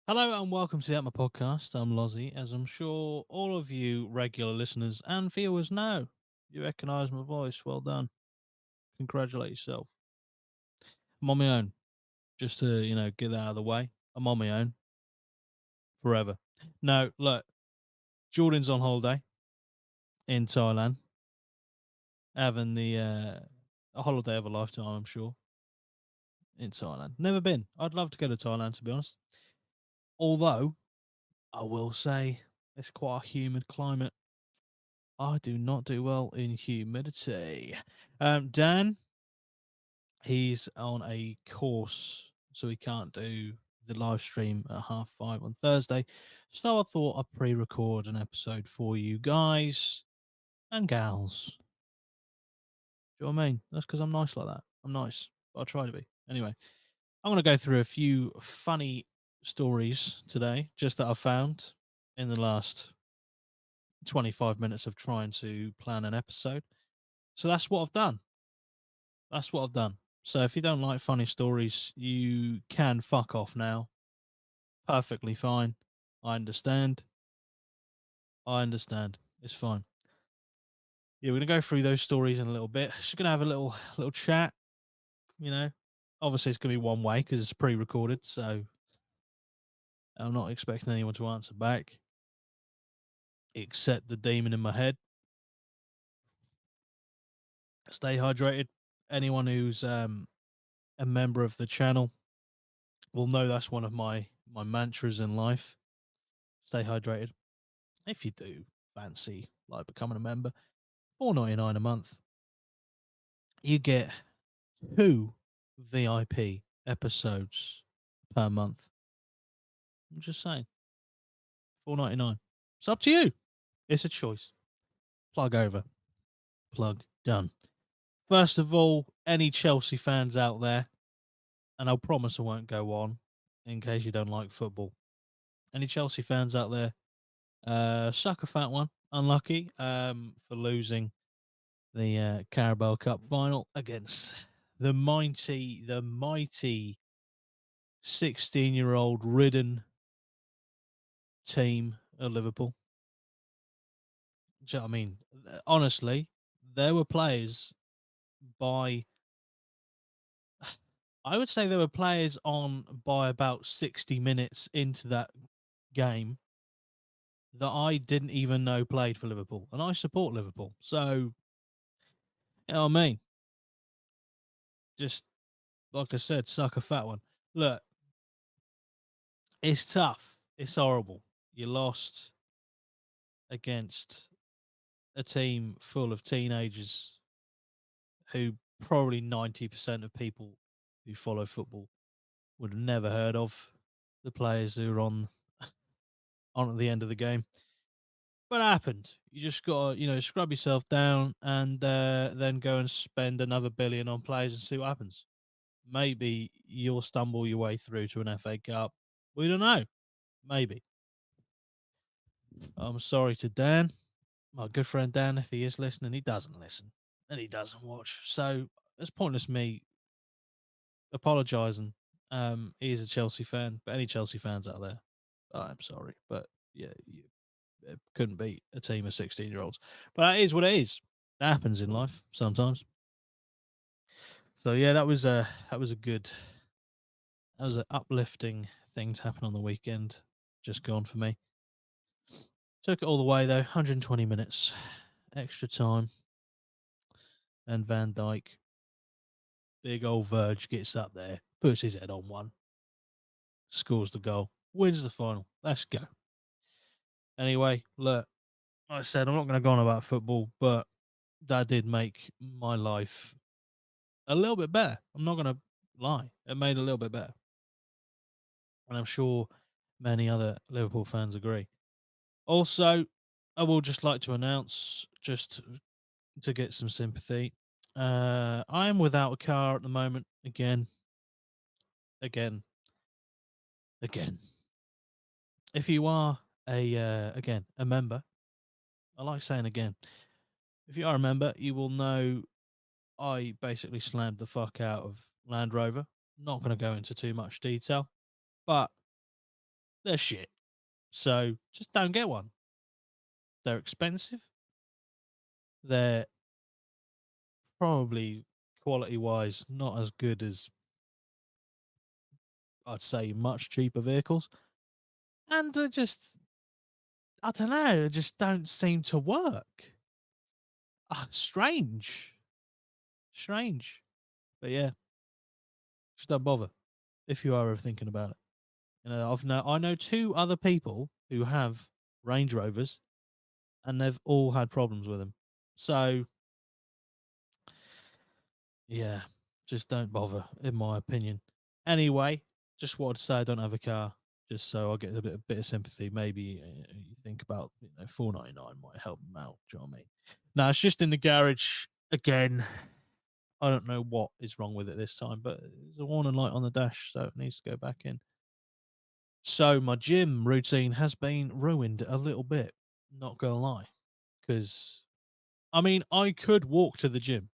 Hello and welcome to the APMA podcast. I'm Lozzy, as I'm sure all of you regular listeners and viewers know. You recognise my voice. Well done. Congratulate yourself. I'm on my own. Just to, get that out of the way. I'm on my own forever. No, look, Jordan's on holiday in Thailand, having the a holiday of a lifetime, I'm sure, in Thailand. Never been. I'd love to go to Thailand, to be honest. Although, I will say, it's quite a humid climate. I do not do well in humidity. Dan, he's on a course, so he can't do the live stream at 5:30 on Thursday. So I thought I'd pre-record an episode for you guys and gals. Do you know what I mean? That's because I'm nice like that. I'm nice, but I try to be. Anyway, I'm going to go through a few funny stories today, just that I found in the last 25 minutes of trying to plan an episode. So that's what I've done. That's what I've done. So if you don't like funny stories, you can fuck off now. Perfectly fine. I understand. I understand. It's fine. Yeah, we're gonna go through those stories in a little bit. Just gonna have a little chat. You know, obviously it's gonna be one way because it's pre-recorded, so I'm not expecting anyone to answer back, except the demon in my head. Stay hydrated. Anyone who's a member of the channel will know that's one of my mantras in life. Stay hydrated. If you do fancy like becoming a member, $4.99 a month, you get 2 VIP episodes per month. I'm just saying, 4.99. It's up to you. It's a choice. Plug over. Plug done. First of all, any Chelsea fans out there, and I'll promise I won't go on in case you don't like football. Any Chelsea fans out there, suck a fat one. Unlucky for losing the Carabao Cup final against the mighty 16-year-old ridden team of Liverpool. Do you know what I mean? Honestly, there were players by, I would say there were players on by about 60 minutes into that game that I didn't even know played for Liverpool. And I support Liverpool. So, you know what I mean? Just like I said, suck a fat one. Look, it's tough. It's horrible. You lost against a team full of teenagers who probably 90% of people who follow football would have never heard of, the players who are on at the end of the game. But it happened. You just got to, scrub yourself down and then go and spend another billion on players and see what happens. Maybe you'll stumble your way through to an FA Cup. We don't know. Maybe. I'm sorry to Dan, my good friend Dan, if he is listening. He doesn't listen and he doesn't watch. So it's pointless me apologising. He is a Chelsea fan, but any Chelsea fans out there, I'm sorry, but yeah, it couldn't beat a team of 16-year-olds. But that is what it is. That happens in life sometimes. So yeah, that was an uplifting thing to happen on the weekend. Just gone for me. Took it all the way though, 120 minutes extra time, and Van Dyke, big old Verge, gets up there, puts his head on one, scores the goal, wins the final. Let's go. Anyway, look, like I said, I'm not going to go on about football, but that did make my life a little bit better. I'm not going to lie. It made it a little bit better. And I'm sure many other Liverpool fans agree. Also, I will just like to announce, just to get some sympathy, I am without a car at the moment. Again, again, again. If you are again, a member, I like saying again. If you are a member, you will know I basically slammed the fuck out of Land Rover. Not going to go into too much detail, but they're shit. So just don't get one. They're expensive. They're probably quality wise not as good as I'd say much cheaper vehicles. And they just, I don't know, they just don't seem to work. Strange. Strange. But yeah, just don't bother if you are ever thinking about it. You know, I know two other people who have Range Rovers and they've all had problems with them. So yeah, just don't bother, in my opinion. Anyway, just wanted to say I don't have a car, just so I get a bit of sympathy. Maybe you think about $4.99 might help them out. Do you know what I mean? No, it's just in the garage again. I don't know what is wrong with it this time, but there's a warning light on the dash, so it needs to go back in. So my gym routine has been ruined a little bit. Not gonna lie, because I mean I could walk to the gym.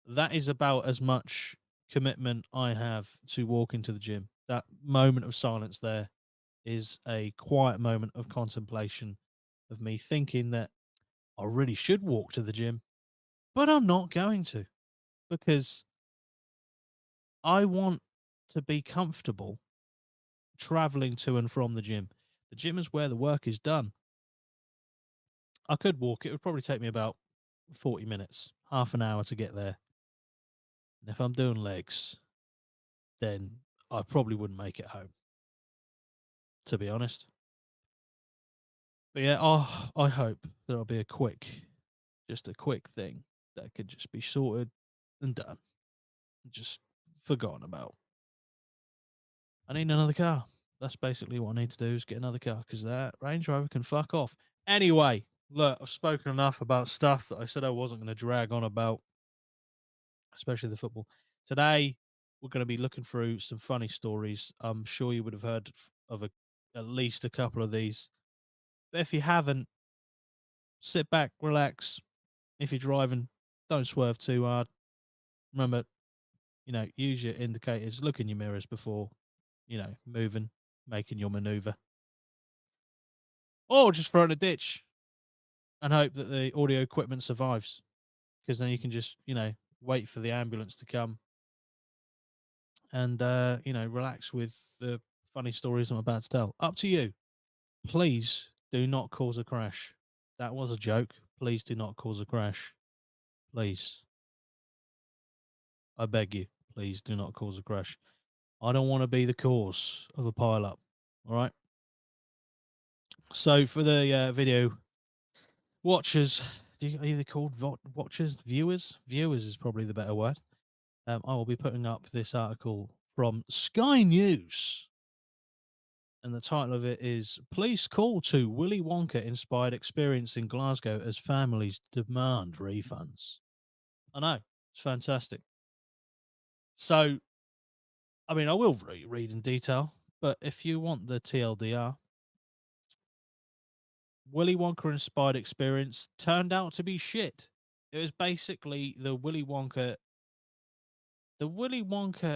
That is about as much commitment I have to walk into the gym. That moment of silence there is a quiet moment of contemplation of me thinking that I really should walk to the gym, but I'm not going to because I want to be comfortable traveling to and from the gym. The gym is where the work is done. I could walk, it would probably take me about 40 minutes, half an hour to get there. And if I'm doing legs, then I probably wouldn't make it home, to be honest. But yeah, I hope there'll be just a quick thing that could just be sorted and done, just forgotten about. I need another car. That's basically what I need to do is get another car because that Range Rover can fuck off. Anyway, look, I've spoken enough about stuff that I said I wasn't going to drag on about, especially the football. Today, we're going to be looking through some funny stories. I'm sure you would have heard of at least a couple of these. But if you haven't, sit back, relax. If you're driving, don't swerve too hard. Remember, use your indicators, look in your mirrors before, moving, making your maneuver. Or just throw in a ditch and hope that the audio equipment survives. Because then you can just, wait for the ambulance to come and, relax with the funny stories I'm about to tell. Up to you. Please do not cause a crash. That was a joke. Please do not cause a crash. Please. I beg you. Please do not cause a crash. I don't want to be the cause of a pile up. All right. So for the video watchers, are they called watchers? Viewers? Viewers is probably the better word. I will be putting up this article from Sky News. And the title of it is Police Call to Willy Wonka Inspired Experience in Glasgow as Families Demand Refunds. I know, it's fantastic. So, I mean, I will read in detail, but if you want the TLDR, Willy Wonka inspired experience turned out to be shit. It was basically the Willy Wonka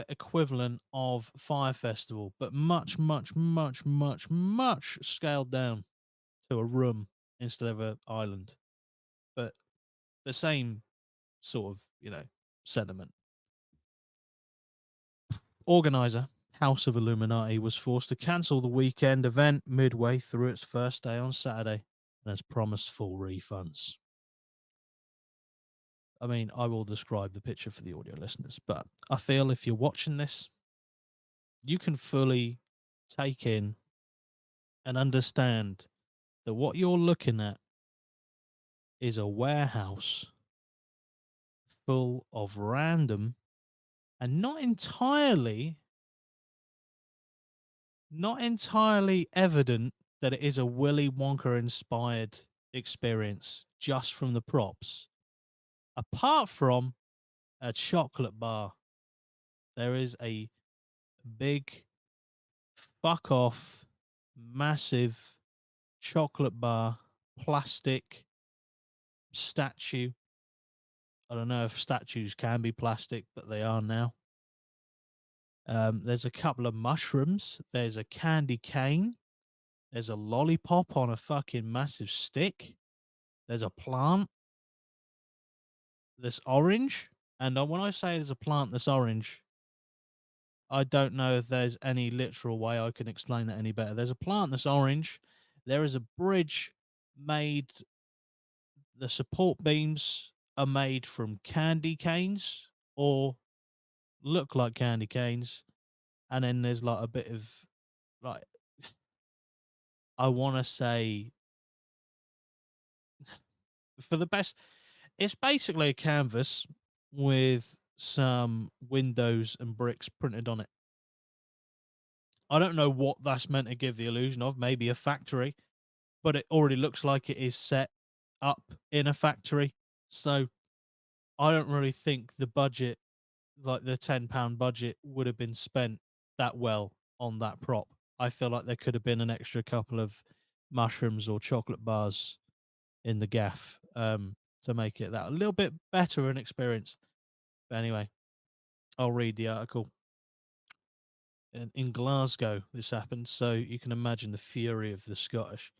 equivalent of Fire Festival, but much, much, much, much, much scaled down to a room instead of an island. But the same sort of, sentiment. Organizer House of Illuminati was forced to cancel the weekend event midway through its first day on Saturday and has promised full refunds. I mean, I will describe the picture for the audio listeners, but I feel if you're watching this, you can fully take in and understand that what you're looking at is a warehouse full of random and not entirely evident that it is a Willy Wonka inspired experience just from the props. Apart from a chocolate bar, there is a big fuck off massive chocolate bar plastic statue. I don't know if statues can be plastic, but they are now. There's a couple of mushrooms. There's a candy cane. There's a lollipop on a fucking massive stick. There's a plant that's orange. And when I say there's a plant that's orange, I don't know if there's any literal way I can explain that any better. There's a plant that's orange. There is a bridge made, the support beams are made from candy canes or look like candy canes. And then there's like a bit of like, I want to say for the best, it's basically a canvas with some windows and bricks printed on it. I don't know what that's meant to give the illusion of, maybe a factory, but it already looks like it is set up in a factory. So I don't really think the budget, like the £10 budget, would have been spent that well on that prop. I feel like there could have been an extra couple of mushrooms or chocolate bars in the gaff to make it that a little bit better an experience. But anyway, I'll read the article. In Glasgow, this happened, so you can imagine the fury of the Scottish.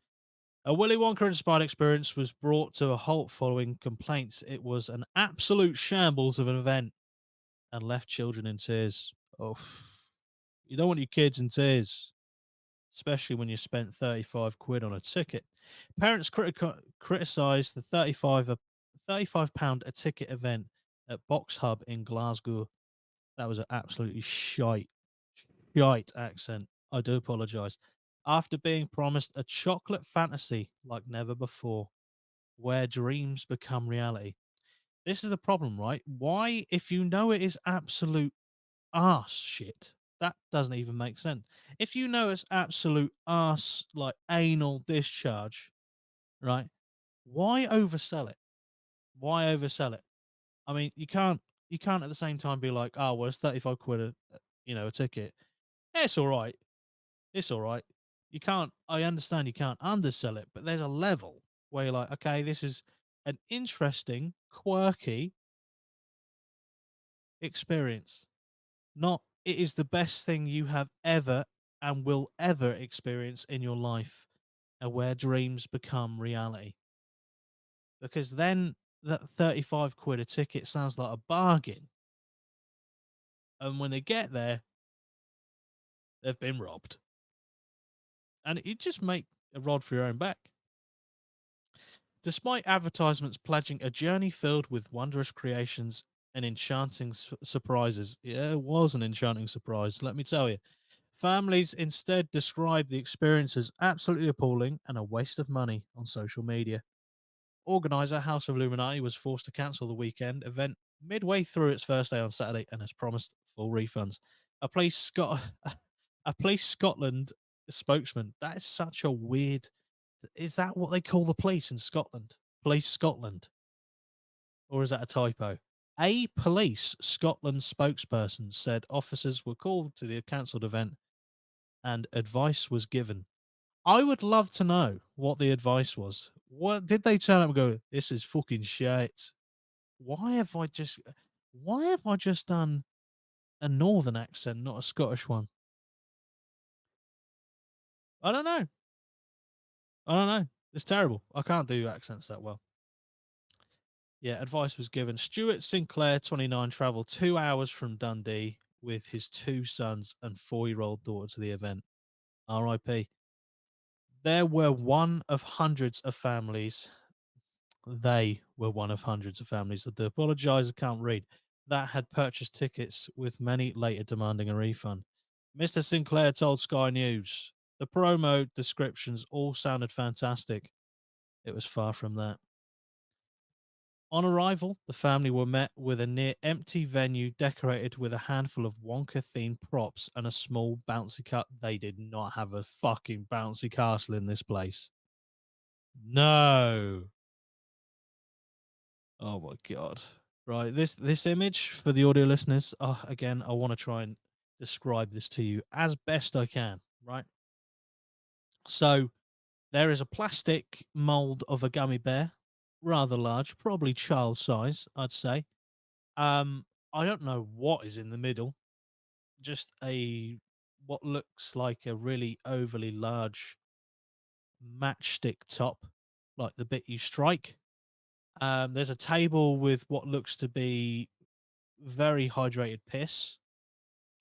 A Willy Wonka inspired experience was brought to a halt following complaints it was an absolute shambles of an event and left children in tears. Oh, you don't want your kids in tears, especially when you spent 35 quid on a ticket. Parents criticised the £35 a ticket event at Box Hub in Glasgow. That was an absolutely shite accent. I do apologise. After being promised a chocolate fantasy like never before, where dreams become reality. This is the problem, right? Why, if you know it is absolute arse shit, that doesn't even make sense. If you know it's absolute arse, like anal discharge, right? Why oversell it? Why oversell it? I mean, you can't at the same time be like, oh well, it's 35 quid a ticket. Yeah, it's all right. It's all right. You can't. I understand you can't undersell it, but there's a level where you're like, okay, this is an interesting, quirky experience. Not it is the best thing you have ever and will ever experience in your life, and where dreams become reality. Because then that 35 quid a ticket sounds like a bargain. And when they get there, they've been robbed. And you just make a rod for your own back. Despite advertisements pledging a journey filled with wondrous creations and enchanting surprises, yeah, it was an enchanting surprise, let me tell you. Families instead described the experience as absolutely appalling and a waste of money on social media. Organizer House of Illuminati was forced to cancel the weekend event midway through its first day on Saturday and has promised full refunds. A police Scot a police Scotland spokesman. That is such a weird. Is that what they call the police in Scotland? Police Scotland, or is that a typo? A police Scotland spokesperson said officers were called to the cancelled event and advice was given. I would love to know what the advice was. What did they turn up and go, "This is fucking shit"? Why have I just why have I just done a northern accent, not a Scottish one? I don't know. I don't know. It's terrible. I can't do accents that well. Yeah, advice was given. Stuart Sinclair, 29, travelled 2 hours from Dundee with his two sons and 4-year-old daughter to the event. RIP. There were one of hundreds of families. They were one of hundreds of families. I do apologise, I can't read. That had purchased tickets, with many later demanding a refund. Mr. Sinclair told Sky News the promo descriptions all sounded fantastic. It was far from that. On arrival, the family were met with a near empty venue decorated with a handful of Wonka themed props and a small bouncy They did not have a fucking bouncy castle in this place. No. Oh my god. Right, this image for the audio listeners, again, I want to try and describe this to you as best I can, right? So, there is a plastic mold of a gummy bear, rather large, probably child size, I'd say. I don't know what is in the middle. just a what looks like a really overly large matchstick top, like the bit you strike. There's a table with what looks to be very hydrated piss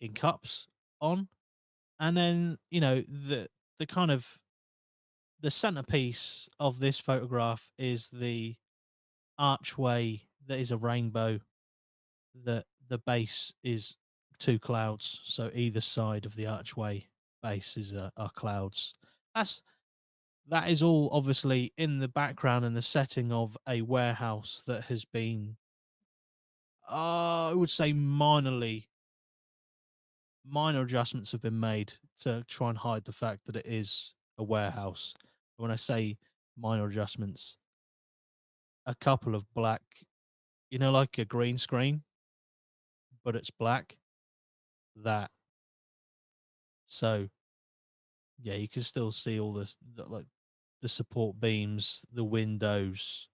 in cups on, and then the kind of the centerpiece of this photograph is the archway that is a rainbow. That the base is two clouds, so either side of the archway base is are clouds. That's that is all obviously in the background and the setting of a warehouse that has been, I would say, minor adjustments have been made to try and hide the fact that it is a warehouse. When I say minor adjustments, a couple of black, like a green screen, but it's black. That so yeah, you can still see all like the support beams, the windows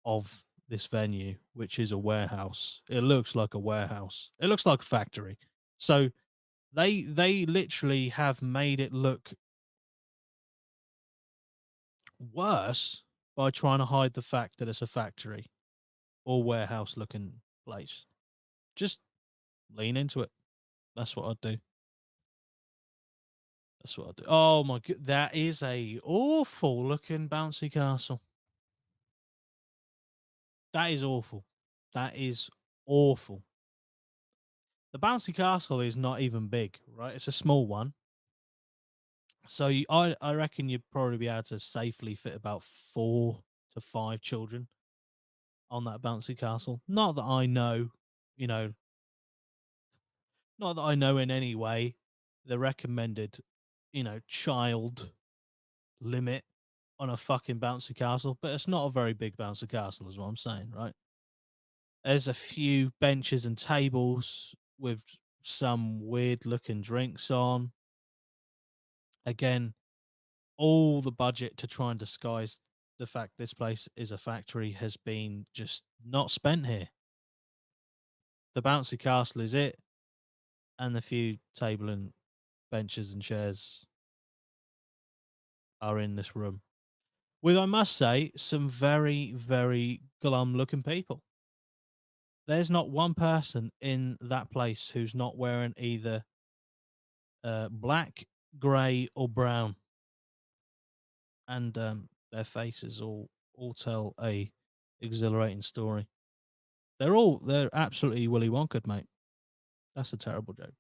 of this venue, which is a warehouse. It looks like a warehouse. It looks like a factory. So they literally have made it look worse by trying to hide the fact that it's a factory or warehouse looking place. Just lean into it. That's what I'd do. That's what I'd do. Oh my god, that is a awful looking bouncy castle. That is awful. That is awful. The bouncy castle is not even big, right? It's a small one. So I reckon you'd probably be able to safely fit about 4 to 5 children on that bouncy castle. Not that I know, you know, not that I know in any way the recommended, child limit on a fucking bouncy castle, but it's not a very big bouncy castle, is what I'm saying, right? There's a few benches and tables with some weird looking drinks on. Again, all the budget to try and disguise the fact this place is a factory has been just not spent here. The bouncy castle is it, and the few table and benches and chairs are in this room. With, I must say, some very, very glum looking people. There's not one person in that place who's not wearing either black, grey, or brown, and their faces all tell a exhilarating story. They're absolutely Willy Wonka, mate. That's a terrible joke.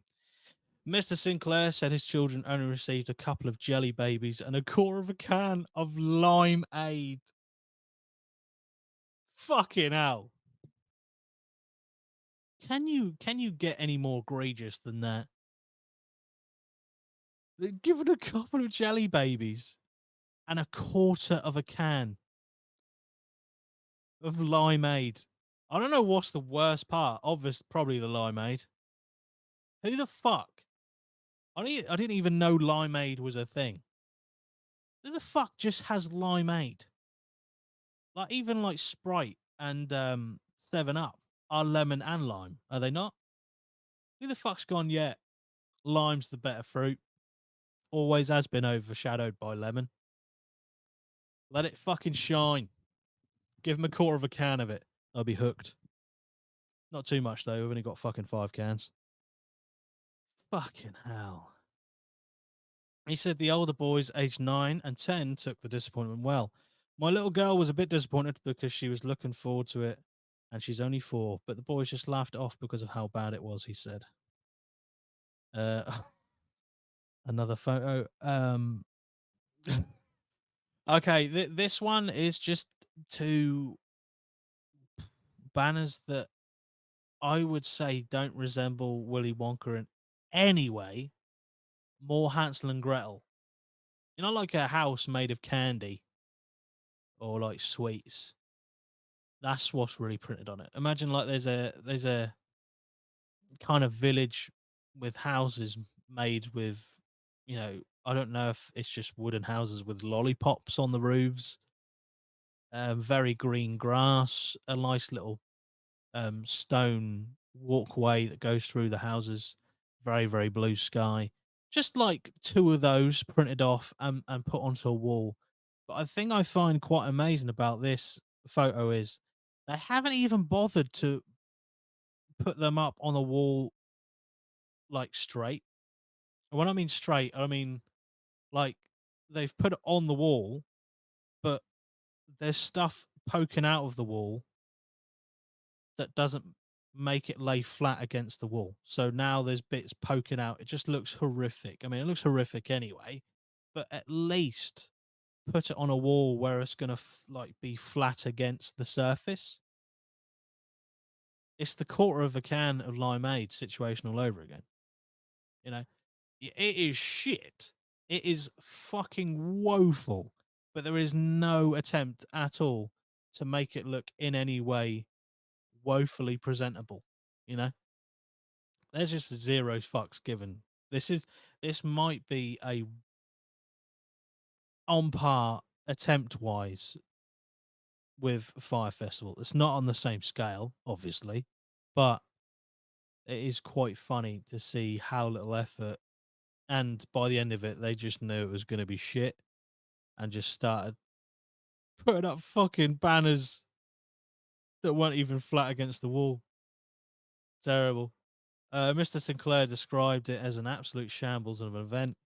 Mr. Sinclair said his children only received a couple of jelly babies and a quarter of a can of limeade. Fucking hell. Can you get any more egregious than that? They're given a couple of jelly babies and a quarter of a can of limeade. I don't know what's the worst part. Obvious, probably the limeade. Who the fuck? I didn't even know limeade was a thing. Who the fuck just has limeade? Like even like Sprite and 7 Up are lemon and lime, are they not? Who the fuck's gone yet? Lime's the better fruit. Always has been overshadowed by lemon. Let it fucking shine. Give him a quarter of a can of it. I'll be hooked. Not too much though. We've only got fucking 5 cans. Fucking hell. He said the older boys, aged 9 and 10, took the disappointment well. My little girl was a bit disappointed because she was looking forward to it, and she's only 4. But the boys just laughed it off because of how bad it was. He said. Uh, another photo. Okay, this one is just 2 banners that I would say don't resemble Willy Wonka in any way. More Hansel and Gretel. Like a house made of candy or like sweets. That's what's really printed on it. Imagine like there's a kind of village with houses made with, I don't know if it's just wooden houses with lollipops on the roofs, very green grass, a nice little stone walkway that goes through the houses, very, very blue sky. Just like two of those printed off and put onto a wall. But I think I find quite amazing about this photo is they haven't even bothered to put them up on the wall like straight. And when I mean straight, I mean like they've put it on the wall, but there's stuff poking out of the wall that doesn't make it lay flat against the wall. So now there's bits poking out. It just looks horrific. I mean, it looks horrific anyway, but at least put it on a wall where it's going to like be flat against the surface. It's the quarter of a can of limeade situation all over again. You know, it is shit. It is fucking woeful, but there is no attempt at all to make it look in any way woefully presentable. You know, there's just zero fucks given. This might be a on par attempt wise with Fire Festival. It's not on the same scale, obviously, but it is quite funny to see how little effort. And by the end of it, they just knew it was going to be shit and just started putting up fucking banners that weren't even flat against the wall. Terrible. Mr. Sinclair described it as an absolute shambles of an event.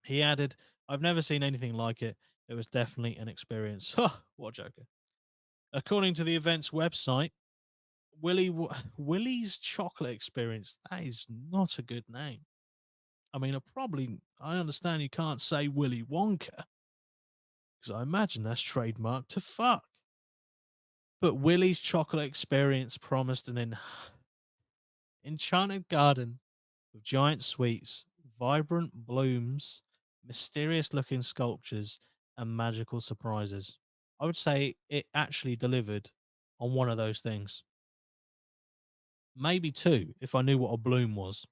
He added, I've never seen anything like it. It was definitely an experience. What a joker. According to the event's website, Willy's Chocolate Experience. That is not a good name. I mean, I understand you can't say Willy Wonka because I imagine that's trademarked to fuck. But Willy's Chocolate Experience promised an enchanted garden with giant sweets, vibrant blooms, mysterious looking sculptures, and magical surprises. I would say it actually delivered on one of those things. Maybe two, if I knew what a bloom was.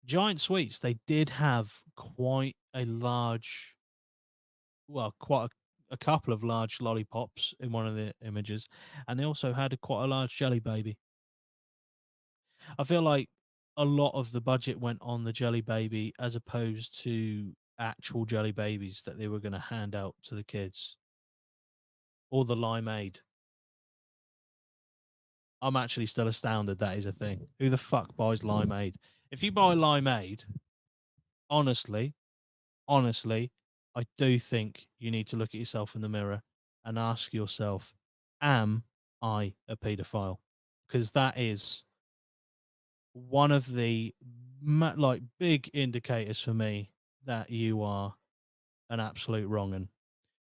Giant sweets, they did have quite a large, well, quite a couple of large lollipops in one of the images, and they also had quite a large jelly baby. I feel like a lot of the budget went on the jelly baby as opposed to actual jelly babies that they were going to hand out to the kids or the limeade. I'm actually still astounded that is a thing. Who the fuck buys limeade? If you buy limeade, honestly, honestly, I do think you need to look at yourself in the mirror and ask yourself, am I a paedophile? Because that is one of the like big indicators for me that you are an absolute wrong'un.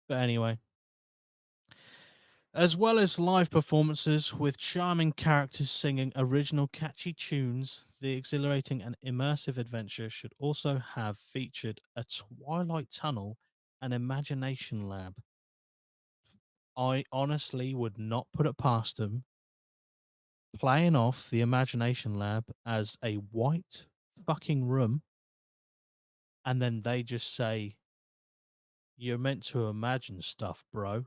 But anyway, as well as live performances with charming characters singing original catchy tunes, the exhilarating and immersive adventure should also have featured a Twilight Tunnel and Imagination Lab. I honestly would not put it past them playing off the Imagination Lab as a white fucking room, and then they just say, you're meant to imagine stuff, bro.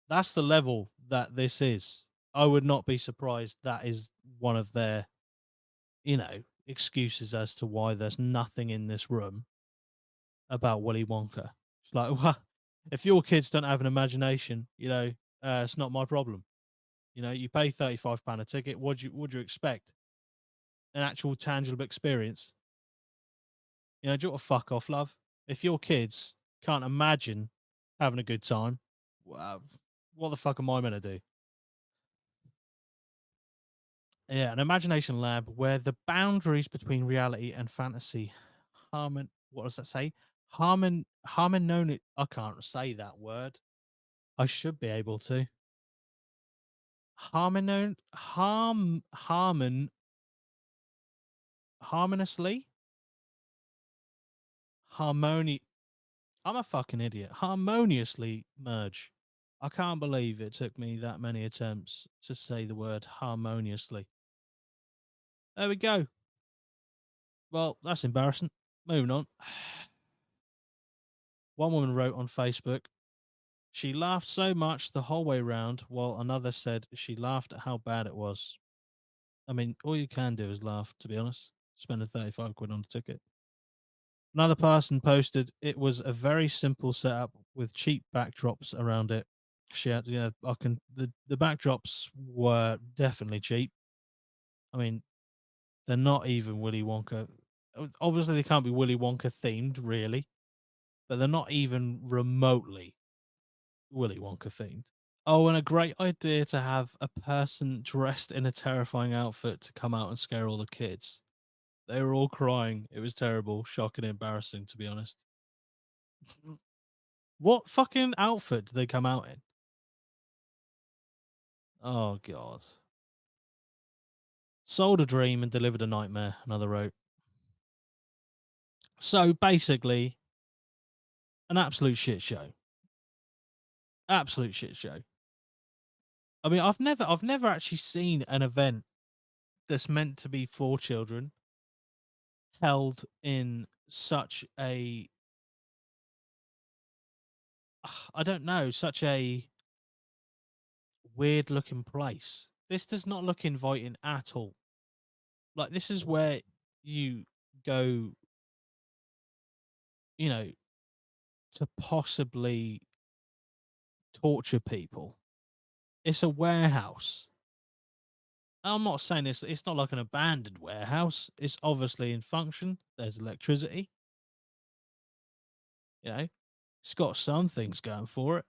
That's the level that this is. I would not be surprised that is one of their, excuses as to why there's nothing in this room about Willy Wonka. It's like, well, if your kids don't have an imagination, it's not my problem. You pay £35 a ticket. What'd you expect? An actual tangible experience. Do you want to fuck off, love? If your kids can't imagine having a good time, well, what the fuck am I meant to do? Yeah, an imagination lab where the boundaries between reality and fantasy what does that say? Harmon I can't say that word. I should be able to. Harmoniously? Harmony I'm a fucking idiot. Harmoniously merge. I can't believe it took me that many attempts to say the word harmoniously. There we go. Well, that's embarrassing. Moving on. One woman wrote on Facebook, she laughed so much the whole way round, while another said she laughed at how bad it was. I mean, all you can do is laugh, to be honest. Spending 35 quid on a ticket. Another person posted it was a very simple setup with cheap backdrops around it. She had, yeah, I can. The backdrops were definitely cheap. I mean, they're not even Willy Wonka. Obviously, they can't be Willy Wonka themed, really, but they're not even remotely Willy Wonka themed. Oh, and a great idea to have a person dressed in a terrifying outfit to come out and scare all the kids. They were all crying. It was terrible, shocking, embarrassing, to be honest. What fucking outfit did they come out in? Oh god. Sold a dream and delivered a nightmare, another wrote. So basically, an absolute shit show. Absolute shit show. I mean, I've never actually seen an event that's meant to be for children held in such a I don't know, such a weird looking place. This does not look inviting at all. Like this is where you go, you know, to possibly torture people. It's a warehouse. I'm not saying it's not like an abandoned warehouse. It's obviously in function. There's electricity, you know. It's got some things going for it.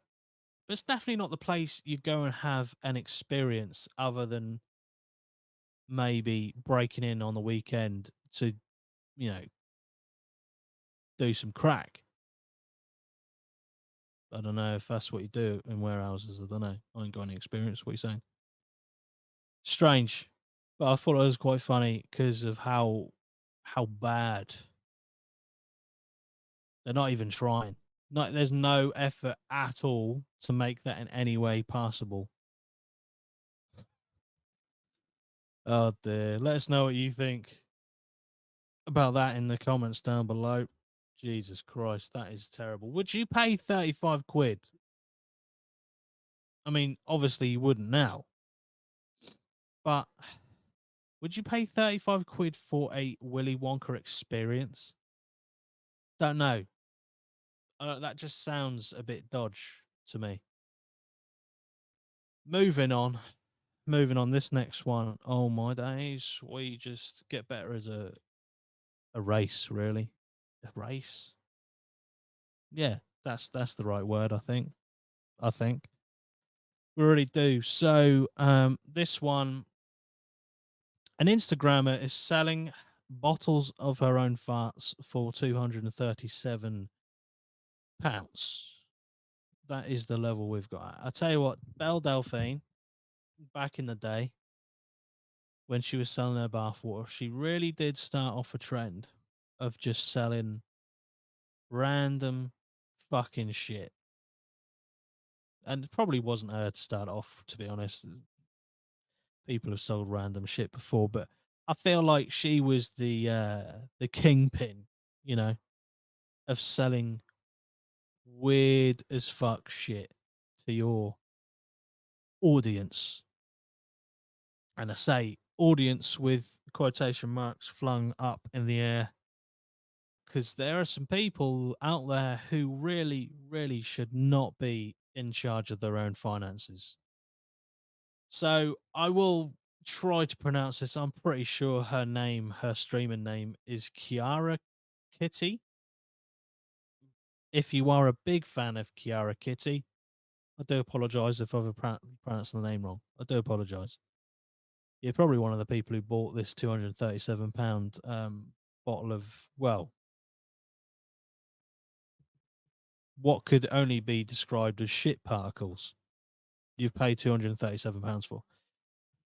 But it's definitely not the place you go and have an experience other than maybe breaking in on the weekend to, you know, do some crack. I don't know if that's what you do in warehouses. I don't know. I ain't got any experience. What are you saying? Strange, but I thought it was quite funny because of how bad they're not even trying. No, there's no effort at all to make that in any way possible. Oh dear. Let us know what you think about that in the comments down below. Jesus Christ, that is terrible. Would you pay 35 quid? I mean, obviously you wouldn't now, but would you pay 35 quid for a Willy Wonka experience? Don't know. That just sounds a bit dodge to me. Moving on. Moving on. This next one. Oh my days. We just get better as a race, really. A race? Yeah, that's the right word, I think. I think. We really do. So this one, an Instagrammer is selling bottles of her own farts for £237. That is the level we've got. I tell you what, Belle Delphine, back in the day, when she was selling her bathwater, she really did start off a trend of just selling random fucking shit. And it probably wasn't her to start off, to be honest. People have sold random shit before, but I feel like she was the kingpin, you know, of selling weird as fuck shit to your audience. And I say audience with quotation marks flung up in the air because there are some people out there who really, really should not be in charge of their own finances. So I will try to pronounce this. I'm pretty sure her streamer name is Kiara Kitty. If you are a big fan of Kiara Kitty, I do apologize if I've pronounced the name wrong. I do apologize. You're probably one of the people who bought this £237 bottle of, well, what could only be described as shit particles you've paid £237 for.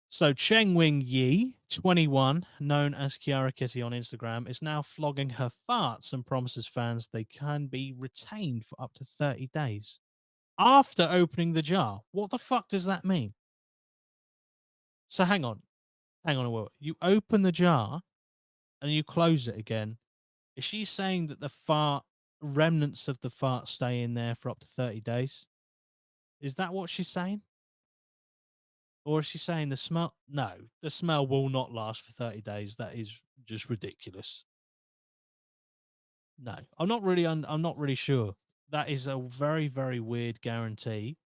So Cheng Wing Yi, 21, known as Kiara Kitty on Instagram, is now flogging her farts and promises fans they can be retained for up to 30 days after opening the jar. What the fuck does that mean? So hang on a minute. You open the jar and you close it again. Is she saying that the fart remnants of the fart stay in there for up to 30 days? Is that what she's saying? Or is she saying the smell? No, the smell will not last for 30 days. That is just ridiculous. No, I'm not really sure. That is a very, very weird guarantee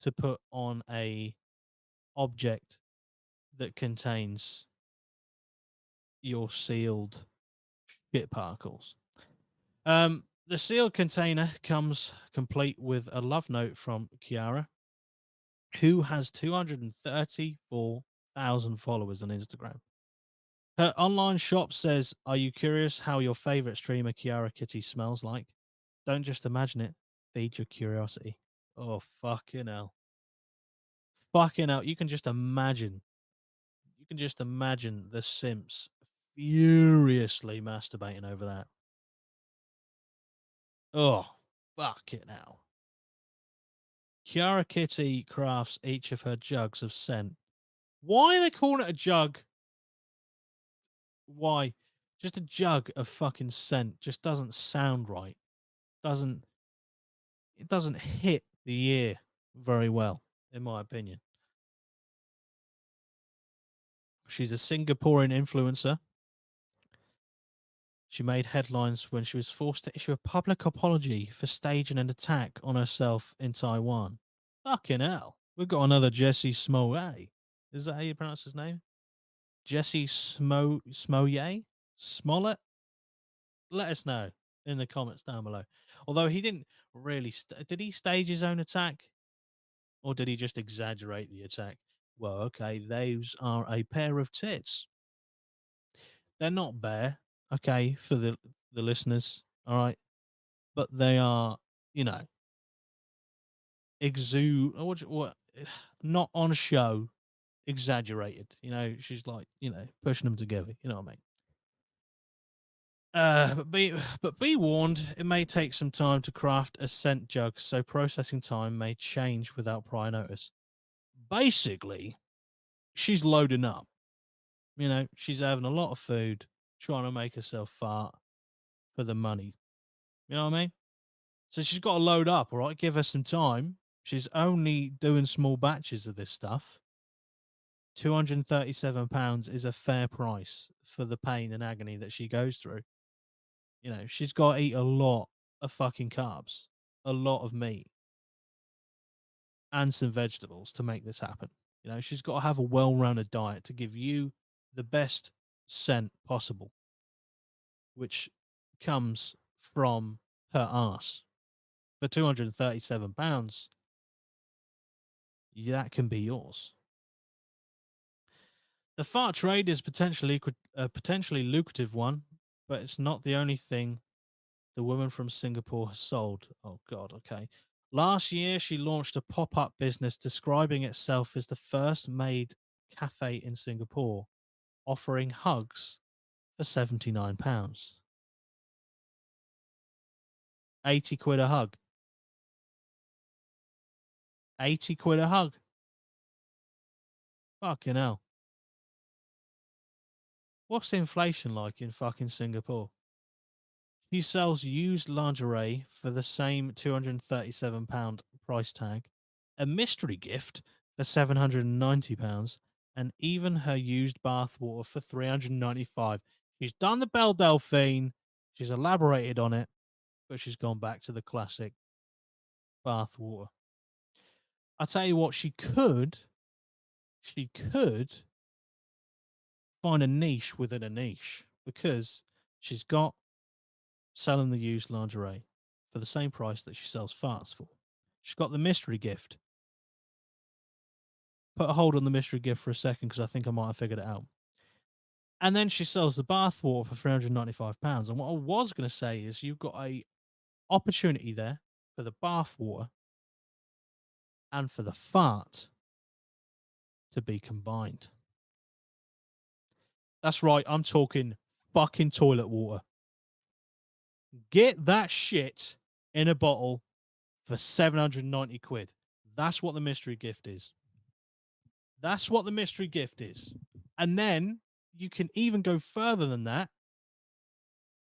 to put on a object that contains your sealed shit particles. The sealed container comes complete with a love note from Kiara, who has 234,000 followers on Instagram. Her online shop says, "Are you curious how your favorite streamer Kiara Kitty smells like? Don't just imagine it. Feed your curiosity." Oh, fucking hell. Fucking hell. You can just imagine. You can just imagine the simps furiously masturbating over that. Oh, fucking hell. Kiara Kitty crafts each of her jugs of scent. Why are they calling it a jug? Why? Just a jug of fucking scent just doesn't sound right. Doesn't it doesn't hit the ear very well, in my opinion. She's a Singaporean influencer. She made headlines when she was forced to issue a public apology for staging an attack on herself in Taiwan. Fucking hell. We've got another Jesse Smollett. Is that how you pronounce his name? Jesse Smollett? Smollett? Let us know in the comments down below. Although he didn't really, did he stage his own attack? Or did he just exaggerate the attack? Well, okay, those are a pair of tits. They're not bare, okay, for the listeners, all right, but they are, you know, exude what not on show, exaggerated. You know, she's like, you know, pushing them together. You know what I mean? But be warned, it may take some time to craft a scent jug, so processing time may change without prior notice. Basically, she's loading up. You know, she's having a lot of food, trying to make herself fart for the money. You know what I mean? So she's got to load up, all right? Give her some time. She's only doing small batches of this stuff. £237 is a fair price for the pain and agony that she goes through. You know, she's got to eat a lot of fucking carbs, a lot of meat, and some vegetables to make this happen. You know, she's got to have a well rounded diet to give you the best scent possible, which comes from her ass. For £237, that can be yours. The fart trade is potentially a potentially lucrative one, but it's not the only thing the woman from Singapore has sold. Oh God, okay. Last year, she launched a pop-up business describing itself as the first maid cafe in Singapore, offering hugs for £79. 80 quid a hug. 80 quid a hug. Fucking hell. What's inflation like in fucking Singapore? He sells used lingerie for the same £237 price tag, a mystery gift for £790, and even her used bathwater for £395. She's done the Belle Delphine, she's elaborated on it, but she's gone back to the classic bathwater. I tell you what, she could find a niche within a niche because she's got selling the used lingerie for the same price that she sells farts for. She's got the mystery gift. Put a hold on the mystery gift for a second because I think I might have figured it out. And then she sells the bathwater for £395. And what I was going to say is you've got a opportunity there for the bathwater and for the fart to be combined. That's right, I'm talking fucking toilet water. Get that shit in a bottle for 790 quid. That's what the mystery gift is. That's what the mystery gift is. And then you can even go further than that.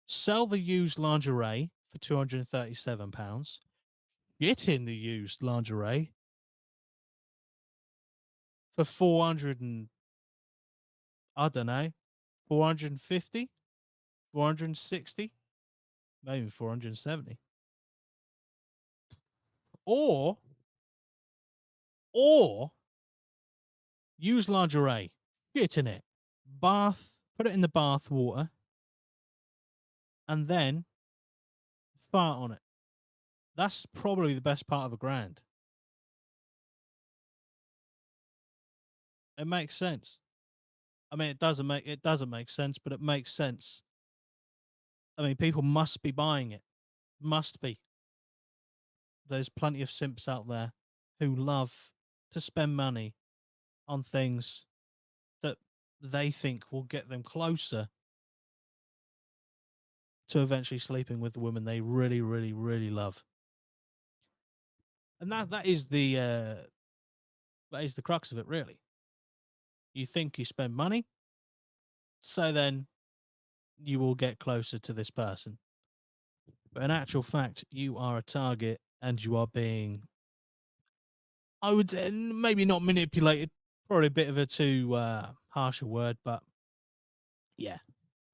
Sell the used lingerie for £237. Get in the used lingerie for 400 and I don't know, 450, 460, maybe 470. Or or use lingerie, shit in it, bath, put it in the bath water, and then fart on it. That's probably the best part of $1,000. It makes sense. I mean, it doesn't make sense, but it makes sense. I mean, people must be buying it. Must be. There's plenty of simps out there who love to spend money on things that they think will get them closer to eventually sleeping with the woman they really, really, really love. And that is the crux of it, really. You think you spend money, so then you will get closer to this person. But in actual fact, you are a target and you are being, I would maybe not manipulated, probably a bit of a too harsh a word, but yeah,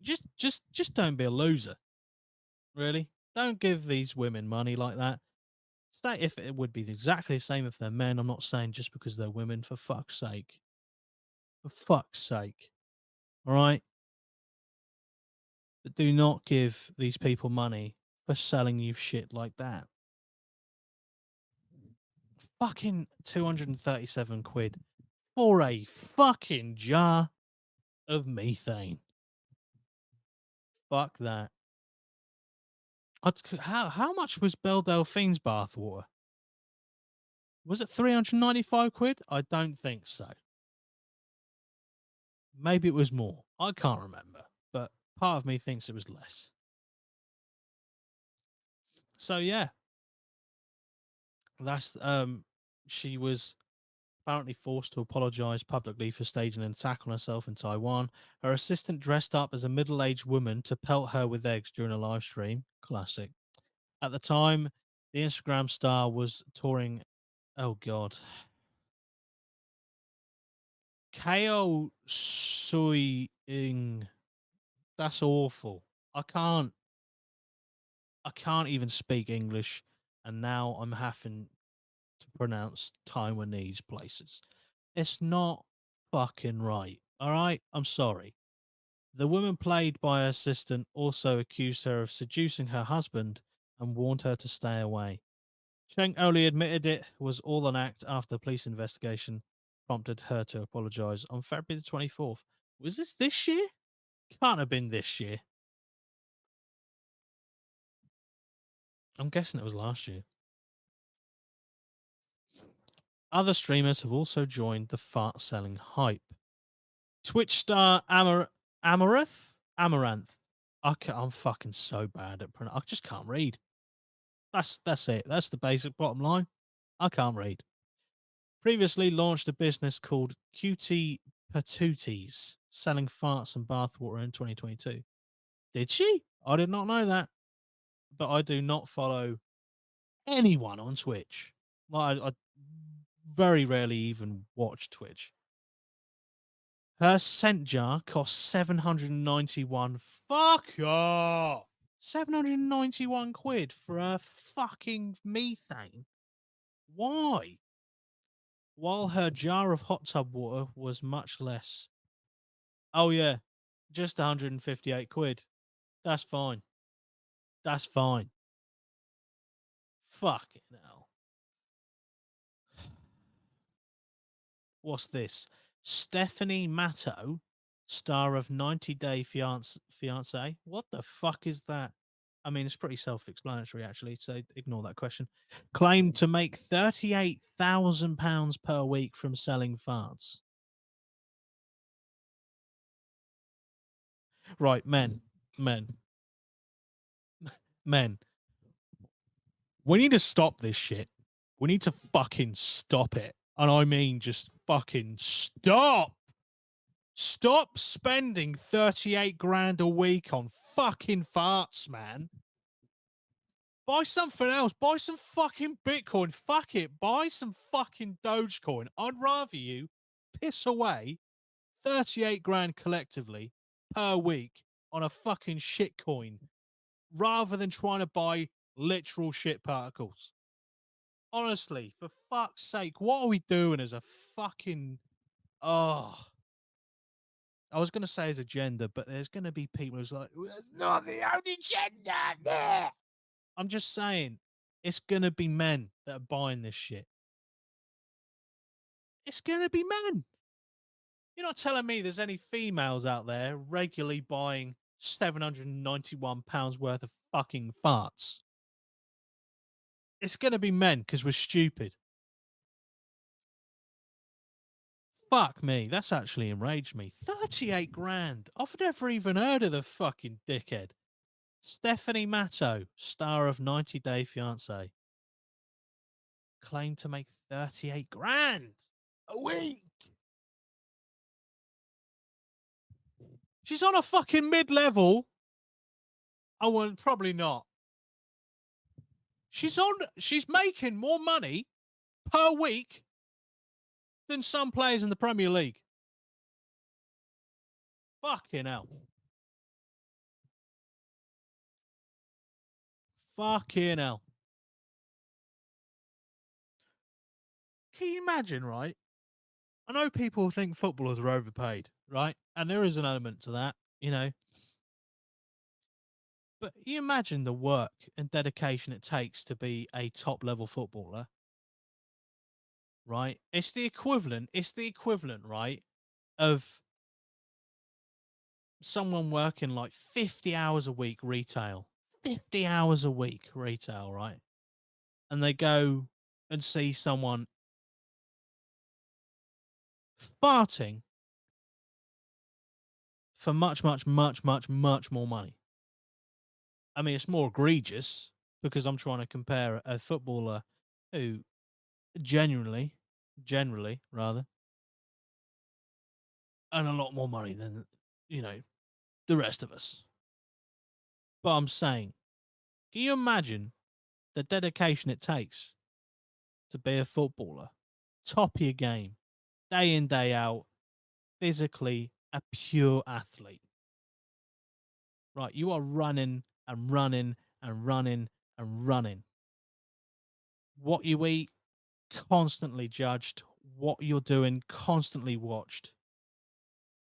just don't be a loser. Really, don't give these women money like that. Stay if it would be exactly the same if they're men. I'm not saying just because they're women. For fuck's sake, for fuck's sake. All right, but do not give these people money for selling you shit like that. Fucking 237 quid for a fucking jar of methane. Fuck that. How much was Belle Delphine's bathwater? Was it 395 quid? I don't think so. Maybe it was more. I can't remember, but part of me thinks it was less. So yeah, that's she was apparently forced to apologize publicly for staging an attack on herself in Taiwan. Her assistant dressed up as a middle-aged woman to pelt her with eggs during a live stream. Classic. At the time, the Instagram star was touring. Oh God, Ko Sui Ing. That's awful. I can't. I can't even speak English, and now I'm having to pronounce Taiwanese places. It's not fucking right. All right, I'm sorry. The woman played by her assistant also accused her of seducing her husband and warned her to stay away. Cheng only admitted it was all an act after the police investigation prompted her to apologize on February the 24th. Was this year? Can't have been this year. I'm guessing it was last year. Other streamers have also joined the fart selling hype. Twitch star Amaranth. I'm fucking so bad at I just can't read. That's it. That's the basic bottom line. I can't read. Previously launched a business called Cutie Patooties, selling farts and bathwater in 2022. Did she? I did not know that. But I do not follow anyone on Twitch. Like I very rarely even watch Twitch. Her scent jar cost 791. Fuck off. 791 quid for a fucking methane. Why? While her jar of hot tub water was much less. Oh yeah, just 158 quid. That's fine. That's fine. Fucking hell. What's this? Stephanie Matto, star of 90 Day Fiance. What the fuck is that? I mean, it's pretty self-explanatory, actually. So ignore that question. Claimed to make £38,000 per week from selling farts. Right, men, men. We need to stop this shit. We need to fucking stop it. And I mean, just fucking stop. Stop spending 38 grand a week on fucking farts, man. Buy something else. Buy some fucking Bitcoin. Fuck it. Buy some fucking Dogecoin. I'd rather you piss away 38 grand collectively per week on a fucking shit coin rather than trying to buy literal shit particles. Honestly, for fuck's sake, what are we doing as a fucking. Oh. I was going to say as a gender, but there's going to be people who's like, "That's not the only gender." Nah. I'm just saying, it's going to be men that are buying this shit. It's going to be men. You're not telling me there's any females out there regularly buying £791 worth of fucking farts. It's going to be men because we're stupid. Fuck me. That's actually enraged me. 38 grand. I've never even heard of the fucking dickhead. Stephanie Matto, star of 90 Day Fiancé, claimed to make 38 grand a week. She's on a fucking mid-level. Oh, well, probably not. She's making more money per week than some players in the Premier League. Fucking hell. Fucking hell. Can you imagine, right? I know people think footballers are overpaid, right? And there is an element to that, you know. But you imagine the work and dedication it takes to be a top level footballer, right? It's the equivalent, right, of someone working like 50 hours a week retail. 50 hours a week retail, right? And they go and see someone farting for much, much, much, much, much more money. I mean, it's more egregious because I'm trying to compare a footballer who generally rather, earn a lot more money than, you know, the rest of us. But I'm saying, can you imagine the dedication it takes to be a footballer? Top of your game, day in, day out, physically a pure athlete. Right, you are running and running and running and running. What you eat, constantly judged. What you're doing, constantly watched.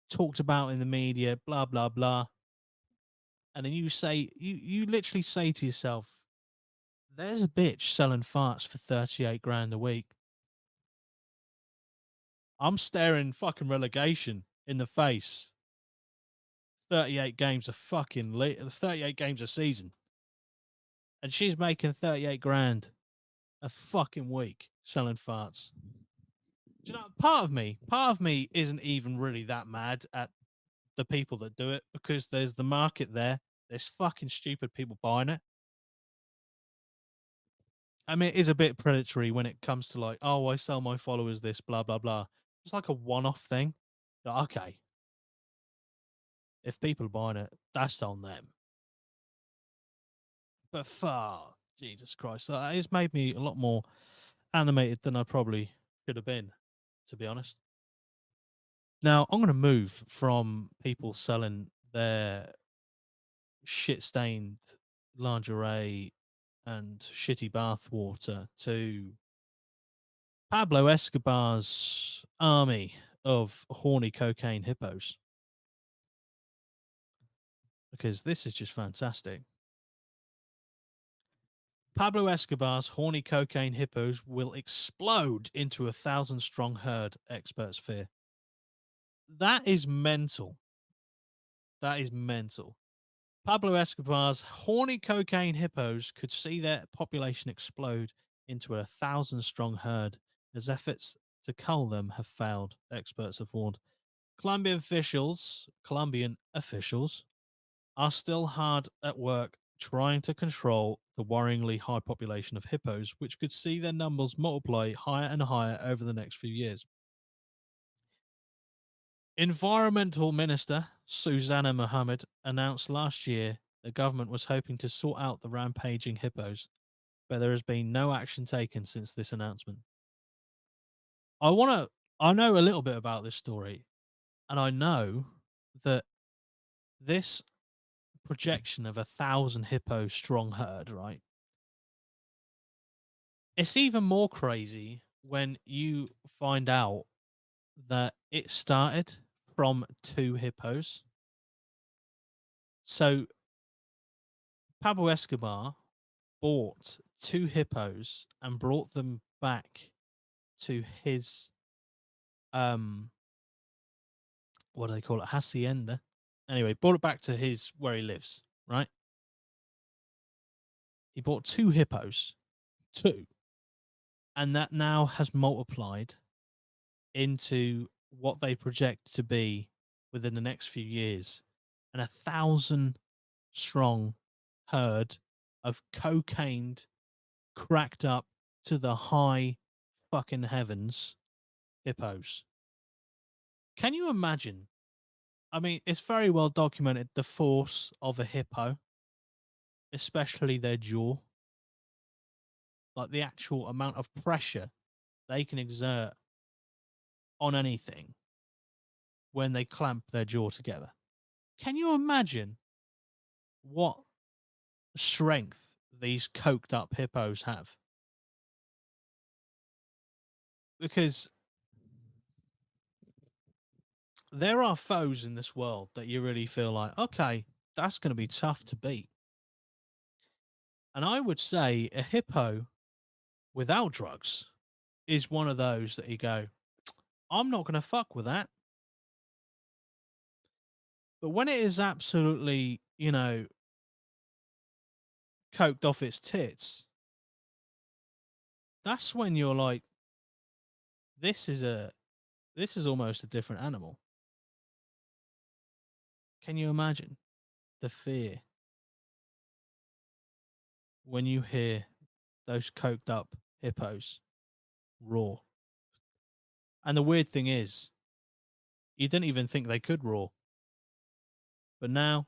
Talked about in the media, blah, blah, blah. And then you literally say to yourself, there's a bitch selling farts for 38 grand a week. I'm staring fucking relegation in the face. 38 games a fucking 38 games a season. And she's making 38 grand a fucking week selling farts. Do you know, part of me isn't even really that mad at the people that do it because there's the market there. There's fucking stupid people buying it. I mean, it is a bit predatory when it comes to like, oh, I sell my followers this, blah, blah, blah. It's like a one off thing. Like, okay, if people are buying it, that's on them. But far, Jesus Christ, it's made me a lot more animated than I probably should have been, to be honest. Now, I'm going to move from people selling their shit stained lingerie and shitty bath water to Pablo Escobar's army of horny cocaine hippos. Because this is just fantastic. Pablo Escobar's horny cocaine hippos will explode into 1,000-strong herd, experts fear. That is mental. That is mental. Pablo Escobar's horny cocaine hippos could see their population explode into 1,000-strong herd as efforts to cull them have failed, experts have warned. Colombian officials are still hard at work trying to control the worryingly high population of hippos, which could see their numbers multiply higher and higher over the next few years. Environmental Minister Susanna Mohammed announced last year the government was hoping to sort out the rampaging hippos, but there has been no action taken since this announcement. I want to I know a little bit about this story, and I know that this projection of 1,000 hippo strong herd, right? It's even more crazy when you find out that it started from two hippos. So Pablo Escobar bought two hippos and brought them back to his what do they call it? Hacienda. Anyway, brought it back to his where he lives, right? He bought two hippos, two, and that now has multiplied into what they project to be within the next few years, and 1,000 strong herd of cocaine cracked up to the high fucking heavens hippos. Can you imagine? I mean, it's very well documented the force of a hippo, especially their jaw, like the actual amount of pressure they can exert on anything when they clamp their jaw together. Can you imagine what strength these coked up hippos have? Because there are foes in this world that you really feel like, okay, that's going to be tough to beat. And I would say a hippo without drugs is one of those that you go, I'm not going to fuck with that. But when it is absolutely, coked off its tits, that's when you're like, this is a this is almost a different animal. Can you imagine the fear when you hear those coked up hippos roar? And the weird thing is, you didn't even think they could roar. But now,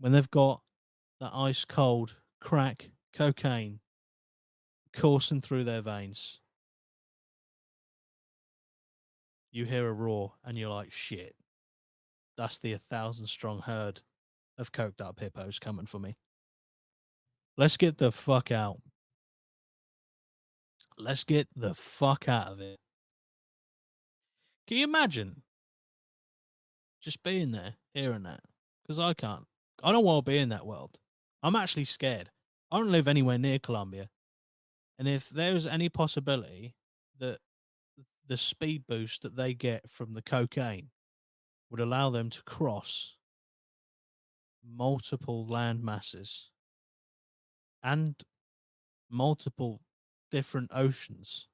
when they've got that ice cold crack cocaine coursing through their veins, you hear a roar and you're like, shit, that's the 1,000 strong herd of coked up hippos coming for me. Let's get the fuck out. Let's get the fuck out of it. Can you imagine just being there, hearing that? Because I can't. I don't want to be in that world. I'm actually scared. I don't live anywhere near Colombia. And if there's any possibility that the speed boost that they get from the cocaine would allow them to cross multiple land masses and multiple different oceans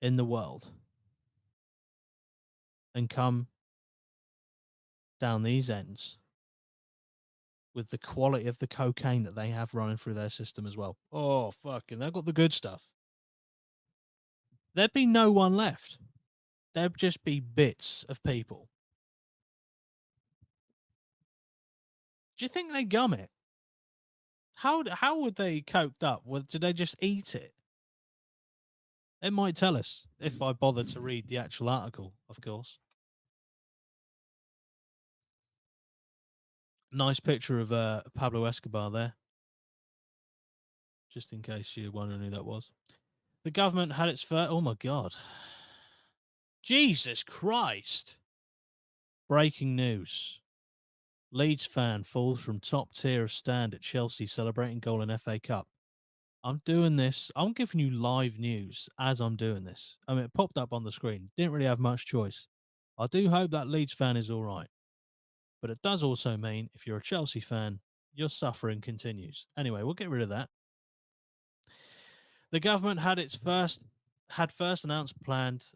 in the world and come down these ends with the quality of the cocaine that they have running through their system as well. Oh, fucking, they've got the good stuff. There'd be no one left. There'd just be bits of people. Do you think they gum it? How would they coked up? Did they just eat it? It might tell us if I bother to read the actual article, of course. Nice picture of Pablo Escobar there, just in case you're wondering who that was. The government had its first. Oh my god. Jesus Christ. Breaking news. Leeds fan falls from top tier of stand at Chelsea celebrating goal in FA Cup. I'm doing this. I'm giving you live news as I'm doing this. I mean, it popped up on the screen. Didn't really have much choice. I do hope that Leeds fan is all right. But it does also mean if you're a Chelsea fan, your suffering continues. Anyway, we'll get rid of that. The government had first announced planned.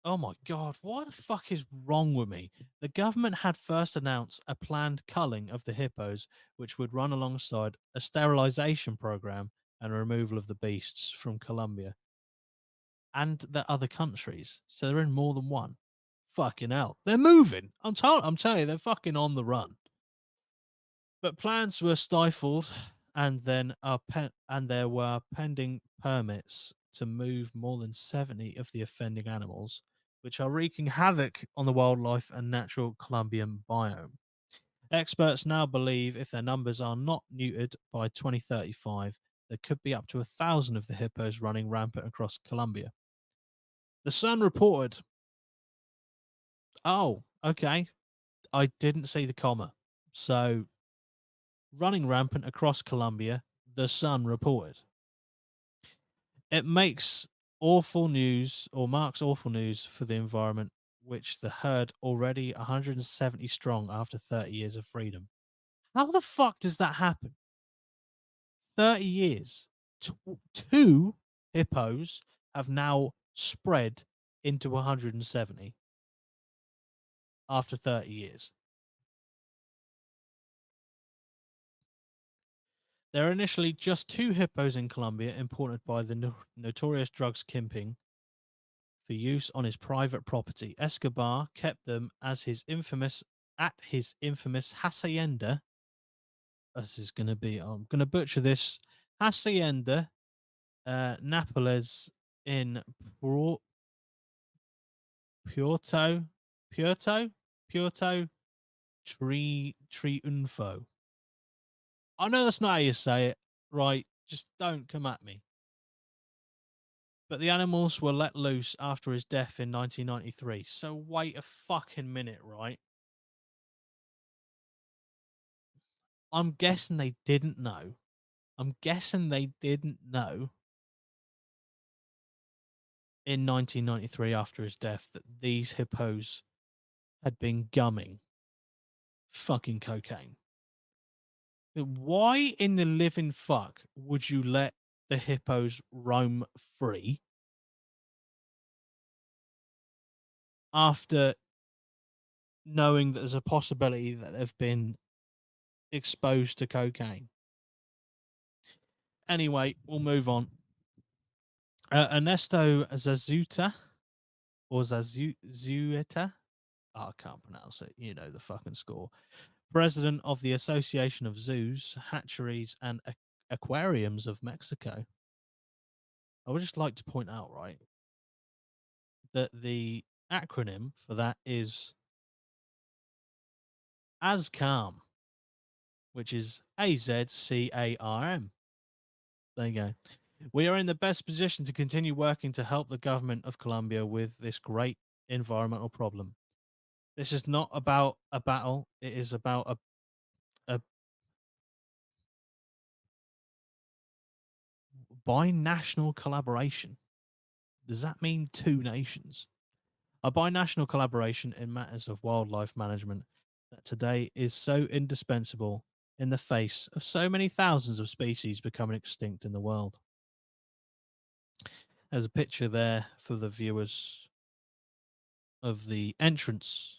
Oh my god, what the fuck is wrong with me? The government had first announced a planned culling of the hippos, which would run alongside a sterilization program and removal of the beasts from Colombia and the other countries. So they're in more than one. Fucking hell. They're moving. I'm telling you, they're fucking on the run. But plans were stifled and then and there were pending permits to move more than 70 of the offending animals, which are wreaking havoc on the wildlife and natural Colombian biome. Experts now believe if their numbers are not neutered by 2035, there could be up to 1,000 of the hippos running rampant across Colombia. The Sun reported, oh, okay, I didn't see the comma. So, running rampant across Colombia, the Sun reported. It makes awful news or marks awful news for the environment, which the herd already 170 strong after 30 years of freedom. How the fuck does that happen? 30 years. Two hippos have now spread into 170 after 30 years. There are initially just two hippos in Colombia imported by the notorious drugs kingpin for use on his private property. Escobar kept them as his infamous at his infamous hacienda. This is going to be I'm going to butcher this hacienda, Nápoles in Puerto Puerto Puerto Triunfo. I know that's not how you say it, right? Just don't come at me. But the animals were let loose after his death in 1993. So wait a fucking minute, right? I'm guessing they didn't know. I'm guessing they didn't know in 1993 after his death that these hippos had been gumming fucking cocaine. Why in the living fuck would you let the hippos roam free after knowing that there's a possibility that they've been exposed to cocaine? Anyway, we'll move on. Ernesto Zazuta or Zazueta. Oh, I can't pronounce it. You know the fucking score. President of the Association of Zoos, Hatcheries, and Aquariums of Mexico. I would just like to point out, right, that the acronym for that is AZCARM, which is AZCARM. There you go. We are in the best position to continue working to help the government of Colombia with this great environmental problem. This is not about a battle, it is about a binational collaboration. Does that mean two nations? A binational collaboration in matters of wildlife management that today is so indispensable in the face of so many thousands of species becoming extinct in the world. There's a picture there for the viewers of the entrance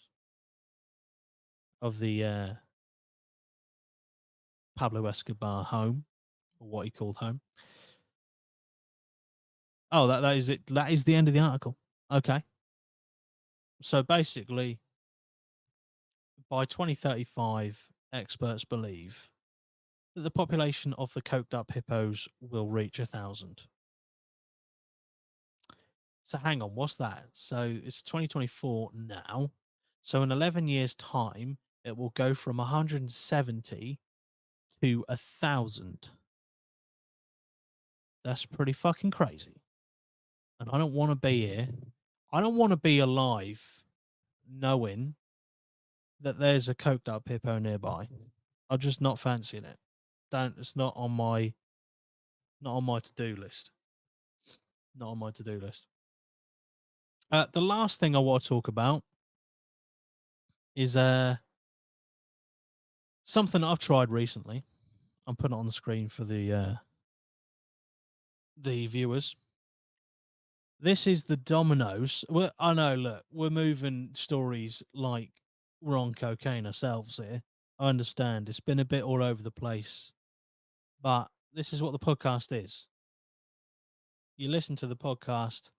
of the Pablo Escobar home, or what he called home. Oh, that is it. That is the end of the article. Okay. So basically, by 2035, experts believe that the population of the coked up hippos will reach 1,000. So hang on, what's that? So it's 2024 now. So in 11 years' time, it will go from 170 to 1,000. That's pretty fucking crazy. And I don't want to be here. I don't want to be alive knowing that there's a coked up hippo nearby. I'm just not fancying it. Don't. It's not on my to do list. Not on my to do list. The last thing I want to talk about is something I've tried recently. I'm putting it on the screen for the viewers. This is the Dominoes. Well, I know. Look, we're moving stories like we're on cocaine ourselves here. I understand it's been a bit all over the place, but this is what the podcast is. You listen to the podcast,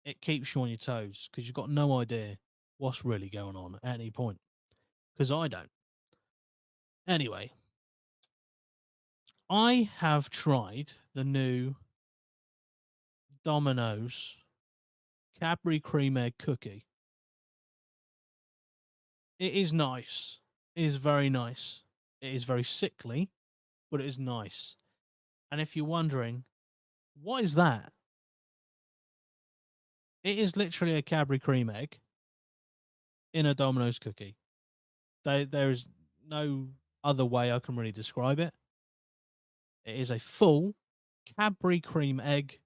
it keeps you on your toes because you've got no idea what's really going on at any point. Because I don't. Anyway, I have tried the new Domino's Cadbury cream egg cookie. It is nice. It is very nice. It is very sickly, but it is nice. And if you're wondering, what is that? It is literally a Cadbury cream egg in a Domino's cookie. There's no other way I can really describe it. It is a full Cadbury cream egg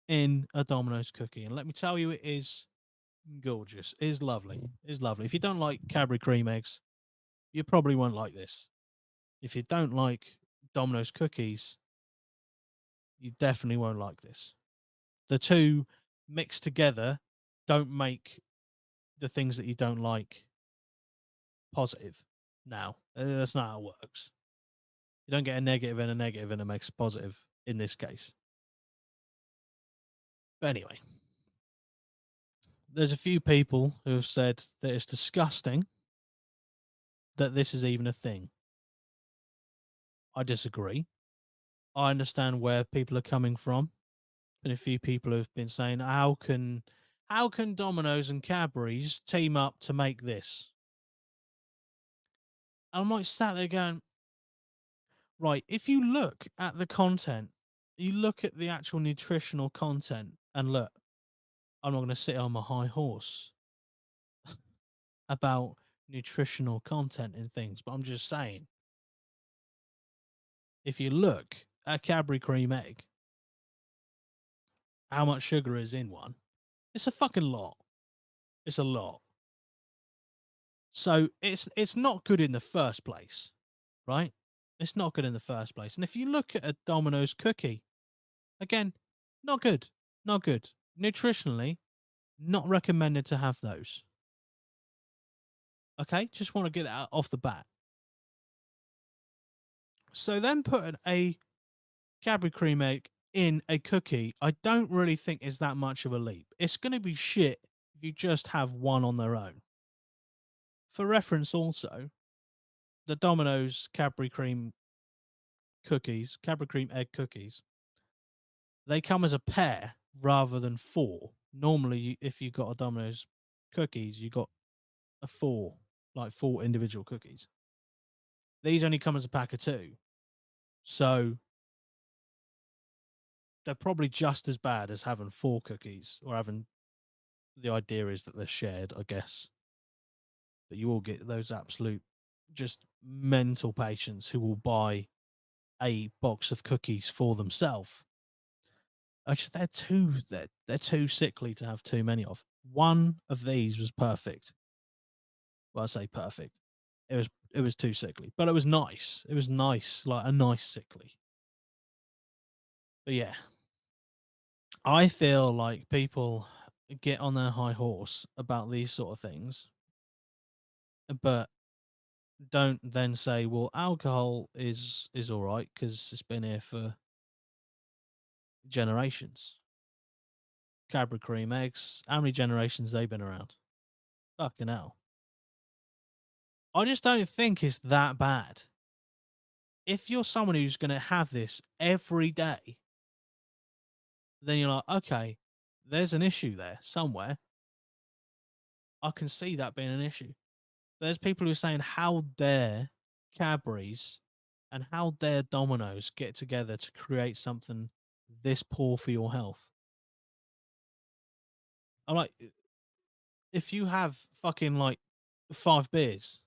in a Domino's cookie. And let me tell you, it is gorgeous. It is lovely. It is lovely. If you don't like Cadbury cream eggs, you probably won't like this. If you don't like Domino's cookies, you definitely won't like this. The two mixed together don't make the things that you don't like positive. Now, that's not how it works. You don't get a negative and it makes a positive in this case. But anyway, there's a few people who have said that it's disgusting that this is even a thing. I disagree. I understand where people are coming from. And a few people have been saying, how can Domino's and Cadbury's team up to make this? And I'm like sat there going, right, if you look at the content, you look at the actual nutritional content, and look, I'm not going to sit on my high horse about nutritional content and things, but I'm just saying, if you look at Cadbury cream egg, how much sugar is in one, it's a fucking lot. It's a lot. So it's not good in the first place, right? It's not good in the first place. And if you look at a Domino's cookie, again, not good. Not good. Nutritionally, not recommended to have those. Okay, just want to get it out off the bat. So then putting a Cadbury cream egg in a cookie, I don't really think is that much of a leap. It's going to be shit if you just have one on their own. For reference, also, the Domino's Cadbury cream cookies, Cadbury cream egg cookies, they come as a pair rather than four. Normally, if you got a Domino's cookies, you got a four, like four individual cookies. These only come as a pack of two. So they're probably just as bad as having four cookies or having the idea is that they're shared, I guess. But you will get those absolute just mental patients who will buy a box of cookies for themselves. They're too sickly to have too many of. One of these was perfect. Well, I say perfect. It was too sickly, but it was nice. It was nice, like a nice sickly. But yeah, I feel like people get on their high horse about these sort of things, but don't then say, "Well, alcohol is all right because it's been here for generations." Cadbury cream eggs, how many generations they've been around? Fucking hell! I just don't think it's that bad. If you're someone who's going to have this every day, then you're like, okay, there's an issue there somewhere. I can see that being an issue. There's people who are saying, how dare Cadbury's and how dare Domino's get together to create something this poor for your health? I'm like, if you have fucking like 5 beers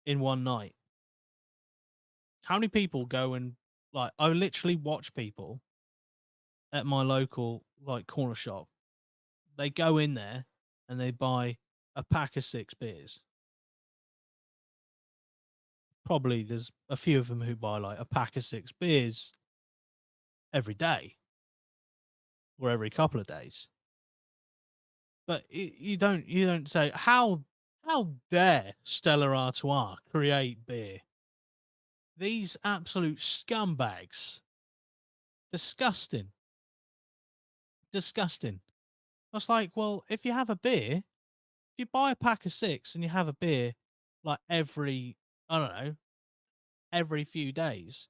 in one night, how many people go and like, I literally watch people at my local like corner shop. They go in there and they buy a pack of 6 beers. Probably there's a few of them who buy like a pack of 6 beers every day or every couple of days. But you don't say how dare Stella Artois create beer? These absolute scumbags. Disgusting. Disgusting. I was like, well, if you have a beer, if you buy a pack of 6 and you have a beer like every, I don't know, every few days,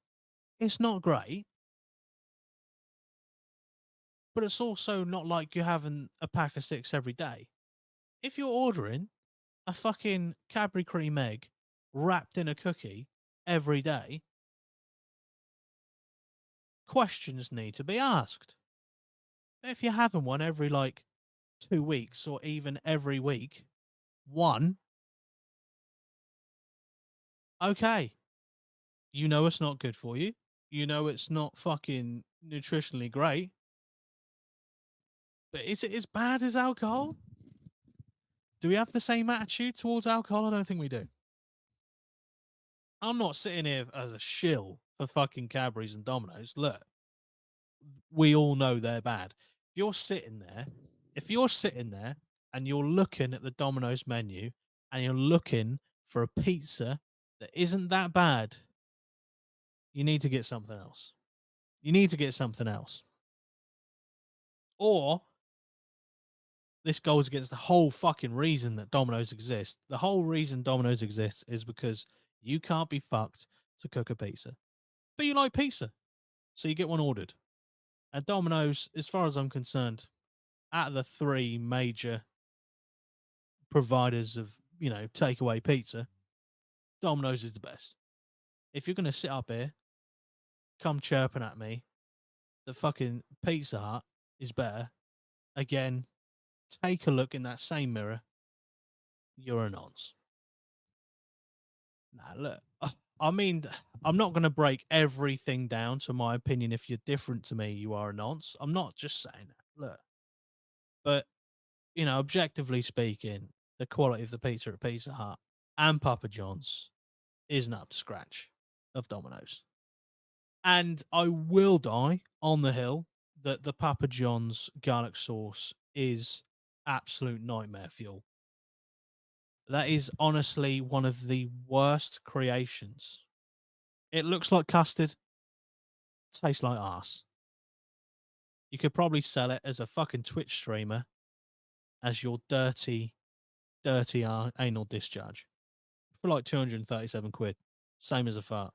it's not great. but it's also not like you're having a pack of six every day. If you're ordering a fucking Cadbury cream egg wrapped in a cookie every day, questions need to be asked. If you're having one every like 2 weeks or even every week, one, okay, you know it's not good for you. You know it's not fucking nutritionally great. But is it as bad as alcohol? Do we have the same attitude towards alcohol? I don't think we do. I'm not sitting here as a shill for fucking Cadbury's and Domino's. Look, we all know they're bad. If you're sitting there and you're looking at the Domino's menu and you're looking for a pizza that isn't that bad, you need to get something else. You need to get something else. Or this goes against the whole fucking reason that Domino's exists. The whole reason Domino's exists is because you can't be fucked to cook a pizza. But you like pizza. So you get one ordered. And Domino's, as far as I'm concerned, out of the three major providers of, takeaway pizza, Domino's is the best. If you're going to sit up here, come chirping at me, the fucking Pizza Hut is better. Again, take a look in that same mirror. You're a nonce. Nah, look, I mean, I'm not going to break everything down to my opinion. If you're different to me, you are a nonce. I'm not just saying that. Look, but, objectively speaking, the quality of the pizza at Pizza Hut and Papa John's isn't up to scratch of Domino's. And I will die on the hill that the Papa John's garlic sauce is absolute nightmare fuel. That is honestly one of the worst creations. It looks like custard, tastes like arse. You could probably sell it as a fucking Twitch streamer as your dirty, dirty anal discharge for like 237 quid. Same as a fart.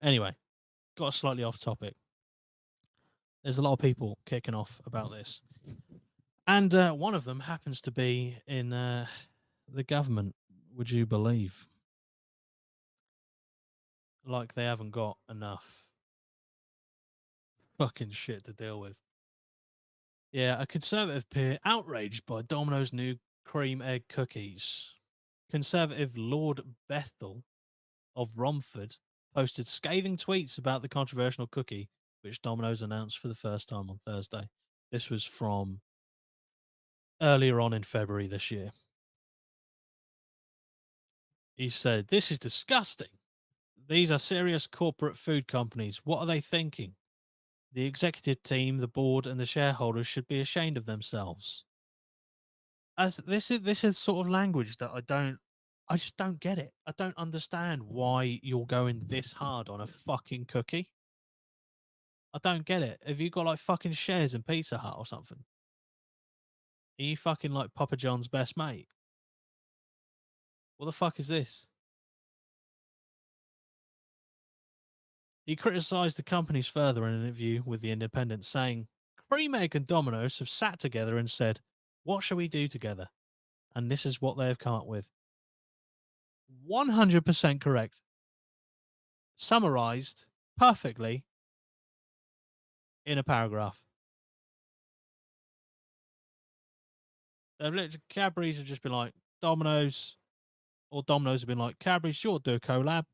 Anyway, got slightly off topic. There's a lot of people kicking off about this. And one of them happens to be in the government, would you believe? Like they haven't got enough fucking shit to deal with. Yeah, a Conservative peer outraged by Domino's new cream egg cookies. Conservative Lord Bethel of Romford posted scathing tweets about the controversial cookie, which Domino's announced for the first time on Thursday. This was from earlier on in February this year. He said, "This is disgusting. These are serious corporate food companies. What are they thinking? The executive team, the board, and the shareholders should be ashamed of themselves." As this is sort of language that I just don't get it. I don't understand why you're going this hard on a fucking cookie. I don't get it. Have you got like fucking shares in Pizza Hut or something? Are you fucking like Papa John's best mate? What the fuck is this? He criticised the companies further in an interview with The Independent, saying, Cream Egg and Domino's have sat together and said, what shall we do together? And this is what they have come up with. 100% correct. Summarised perfectly in a paragraph. Cadbury's have just been like, Domino's, or Domino's have been like, Cadbury's, sure, do a collab.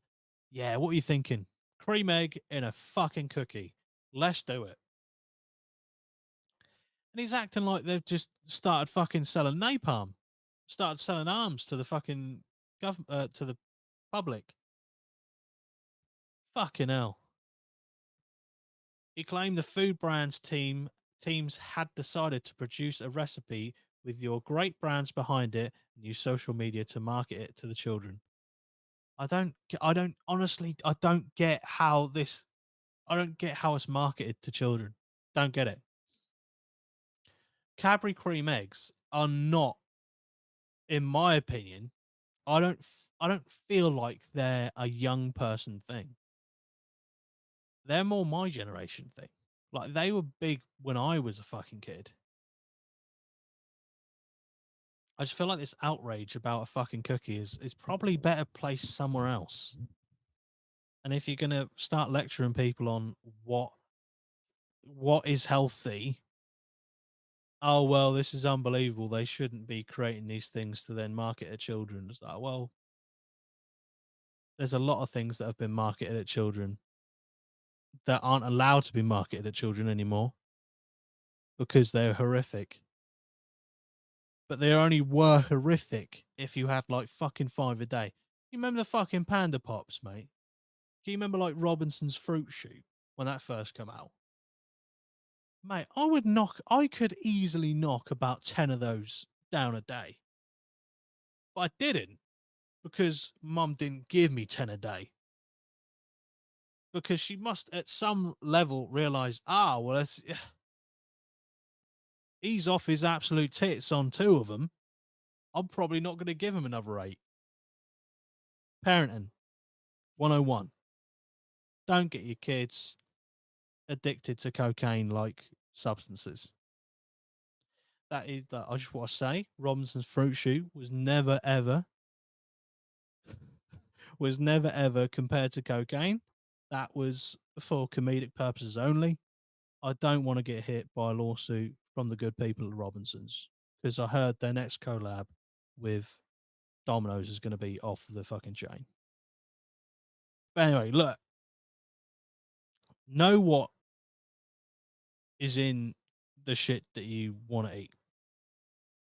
Yeah, what are you thinking? Cream egg in a fucking cookie. Let's do it. And he's acting like they've just started fucking selling napalm, started selling arms to the fucking to the public. Fucking hell. He claimed the food brands teams had decided to produce a recipe with your great brands behind it and use social media to market it to the children. I don't get how it's marketed to children. Don't get it. Cadbury cream eggs are not, in my opinion, I don't feel like they're a young person thing. they're more my generation thing. Like, they were big when I was a fucking kid. I just feel like this outrage about a fucking cookie is probably better placed somewhere else. And if you're gonna start lecturing people on what is healthy, oh well, this is unbelievable. They shouldn't be creating these things to then market at children. It's like, well, there's a lot of things that have been marketed at children that aren't allowed to be marketed at children anymore because they're horrific. But they only were horrific if you had like fucking 5 a day. You remember the fucking Panda Pops, mate? Do you remember like Robinson's Fruit Shoot when that first came out? Mate, I could easily knock about 10 of those down a day. But I didn't because mum didn't give me 10 a day. Because she must at some level realize, well, he's off his absolute tits on 2 of them. I'm probably not going to give him another 8. Parenting 101. Don't get your kids addicted to cocaine like substances. That is, I just want to say, Robinson's Fruit Shoot was never ever compared to cocaine. That was for comedic purposes only. I don't want to get hit by a lawsuit from the good people at Robinsons because I heard their next collab with Domino's is going to be off the fucking chain. But anyway, look, know what is in the shit that you want to eat.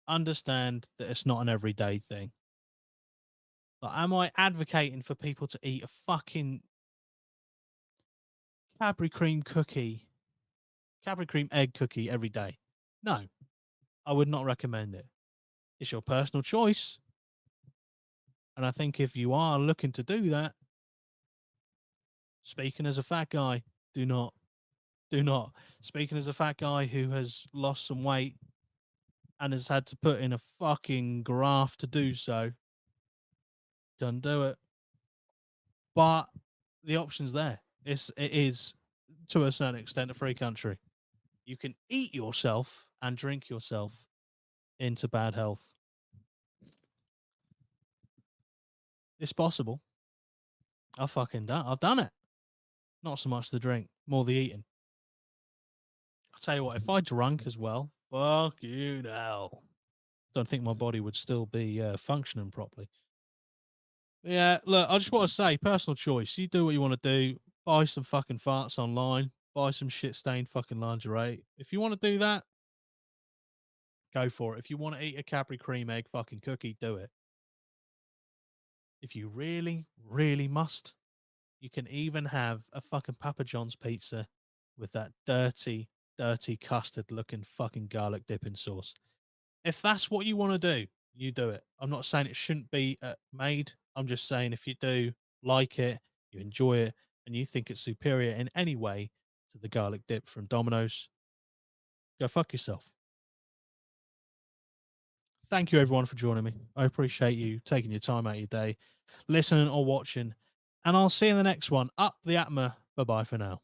Understand that it's not an everyday thing. Like, am I advocating for people to eat a fucking Cadbury cream egg cookie every day? No, I would not recommend it. It's your personal choice. And I think if you are looking to do that, speaking as a fat guy, do not. Do not. Speaking as a fat guy who has lost some weight and has had to put in a fucking graft to do so, don't do it. But the option's there. It is to a certain extent a free country. You can eat yourself and drink yourself into bad health. It's possible. I've done it. Not so much the drink, more the eating. I'll tell you what, if I drank as well, fuck you now. Don't think my body would still be functioning properly. Yeah, look, I just want to say, personal choice. You do what you want to do. Buy some fucking farts online. Buy some shit stained fucking lingerie. If you want to do that, go for it. If you want to eat a Cadbury cream egg fucking cookie, do it. If you really, really must, you can even have a fucking Papa John's pizza with that dirty, dirty custard looking fucking garlic dipping sauce. If that's what you want to do, you do it. I'm not saying it shouldn't be made. I'm just saying if you do like it, you enjoy it, and you think it's superior in any way to the garlic dip from Domino's, go fuck yourself. Thank you everyone for joining me. I appreciate you taking your time out of your day, listening or watching, and I'll see you in the next one. Up the APMA. Bye bye for now.